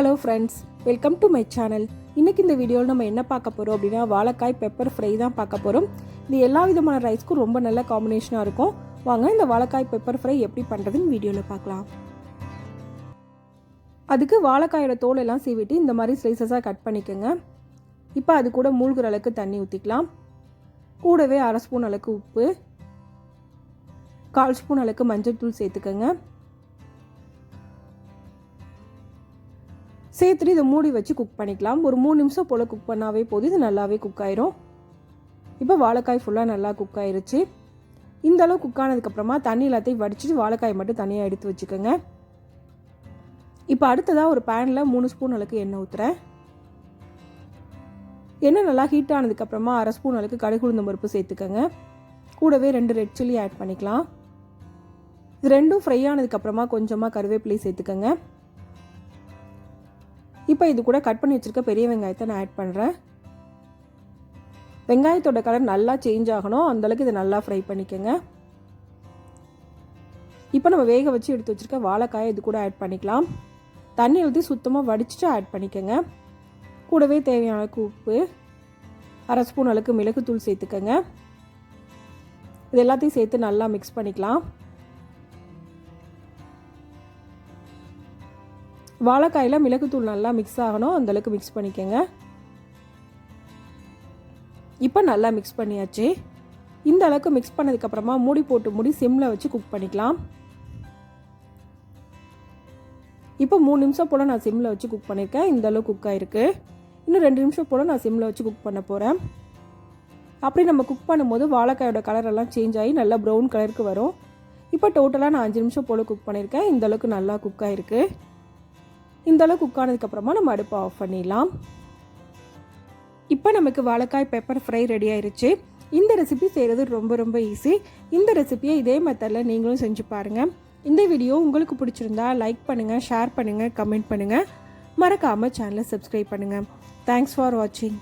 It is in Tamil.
Hello friends, welcome to my channel. இன்றைக்கி இந்த வீடியோவில் நம்ம என்ன பார்க்க போகிறோம் அப்படின்னா வாழைக்காய் பெப்பர் ஃப்ரை தான் பார்க்க போகிறோம். இது எல்லா விதமான ரைஸ்க்கும் ரொம்ப நல்ல காம்பினேஷனாக இருக்கும். வாங்க இந்த வாழைக்காய் பெப்பர் ஃப்ரை எப்படி பண்ணுறதுன்னு வீடியோவில் பார்க்கலாம். அதுக்கு வாழைக்காயோட தோலெல்லாம் சீவிட்டு இந்த மாதிரி ஸ்லைசஸாக கட் பண்ணிக்கோங்க. இப்போ அது கூட மூழ்கிற அளவுக்கு தண்ணி ஊற்றிக்கலாம். கூடவே 1/2 ஸ்பூன் அளவுக்கு உப்பு, 1/4 ஸ்பூன் அளவுக்கு மஞ்சள் தூள் சேர்த்துக்கோங்க. சேர்த்துட்டு இதை மூடி வச்சு குக் பண்ணிக்கலாம். ஒரு 3 நிமிஷம் போல் குக் பண்ணாவே போதும், இது நல்லாவே குக் ஆயிரும். இப்போ வாழைக்காய் ஃபுல்லாக நல்லா குக் ஆயிருச்சு. இந்த அளவு குக் ஆனதுக்கப்புறமா தண்ணி எல்லாத்தையும் வடிச்சிட்டு வாழைக்காய் மட்டும் தனியாக எடுத்து வச்சுக்கோங்க. இப்போ அடுத்ததாக ஒரு பேனில் 3 ஸ்பூன் அளவுக்கு எண்ணெய் ஊற்றுறேன். எண்ணெய் நல்லா ஹீட் ஆனதுக்கப்புறமா 1/2 ஸ்பூன் அளவுக்கு கடுகு உளுந்தம் பருப்பு சேர்த்துக்கோங்க. கூடவே 2 ரெட் சில்லி ஆட் பண்ணிக்கலாம். இது ரெண்டும் ஃப்ரை ஆனதுக்கப்புறமா கொஞ்சமாக கருவேப்பிலை சேர்த்துக்கோங்க. இப்போ இது கூட கட் பண்ணி வச்சுருக்க பெரிய வெங்காயத்தை நான் ஆட் பண்ணுறேன். வெங்காயத்தோட கலர் நல்லா சேஞ்ச் ஆகணும், அந்தளவுக்கு இதை நல்லா ஃப்ரை பண்ணிக்கோங்க. இப்போ நம்ம வேக வச்சு எடுத்து வச்சுருக்க வாழைக்காயை இது கூட ஆட் பண்ணிக்கலாம். தண்ணி ஊற்றி சுத்தமாக வடிச்சிட்டு ஆட் பண்ணிக்கோங்க. கூடவே தேவையான அளவுக்கு உப்பு, 1/2 ஸ்பூன் அளவுக்கு மிளகுத்தூள் சேர்த்துக்கோங்க. இது எல்லாத்தையும் சேர்த்து நல்லா மிக்ஸ் பண்ணிக்கலாம். வாழைக்காயில் மிளகுத்தூள் நல்லா மிக்ஸ் ஆகணும், அந்தளவுக்கு மிக்ஸ் பண்ணிக்கோங்க. இப்போ நல்லா மிக்ஸ் பண்ணியாச்சு. இந்த அளவுக்கு மிக்ஸ் பண்ணதுக்கப்புறமா மூடி போட்டு சிம்மில் வச்சு குக் பண்ணிக்கலாம். இப்போ 3 நிமிஷம் போல் நான் சிம்மில் வச்சு குக் பண்ணியிருக்கேன். இந்த அளவு குக் ஆகிருக்கு. இன்னும் 2 நிமிஷம் போல் நான் சிம்மில் வச்சு குக் பண்ண போகிறேன். அப்படி நம்ம குக் பண்ணும்போது வாழைக்காயோட கலரெல்லாம் சேஞ்ச் ஆகி நல்லா ப்ரௌன் கலருக்கு வரும். இப்போ டோட்டலாக நான் 5 நிமிஷம் போல் குக் பண்ணியிருக்கேன். இந்த அளவுக்கு நல்லா குக் ஆகிருக்கு. இந்த அளவு குக் ஆனதுக்கப்புறமா நம்ம அடுப்பை ஆஃப் பண்ணிடலாம். இப்போ நமக்கு வாழைக்காய் பெப்பர் ஃப்ரை ரெடி ஆயிடுச்சு. இந்த ரெசிபி செய்கிறது ரொம்ப ஈஸி. இந்த ரெசிபியை இதே மெத்தடில் நீங்களும் செஞ்சு பாருங்கள். இந்த வீடியோ உங்களுக்கு பிடிச்சிருந்தா லைக் பண்ணுங்கள், ஷேர் பண்ணுங்கள், கமெண்ட் பண்ணுங்கள். மறக்காமல் சேனலை சப்ஸ்கிரைப் பண்ணுங்கள். தேங்க்ஸ் ஃபார் வாட்சிங்.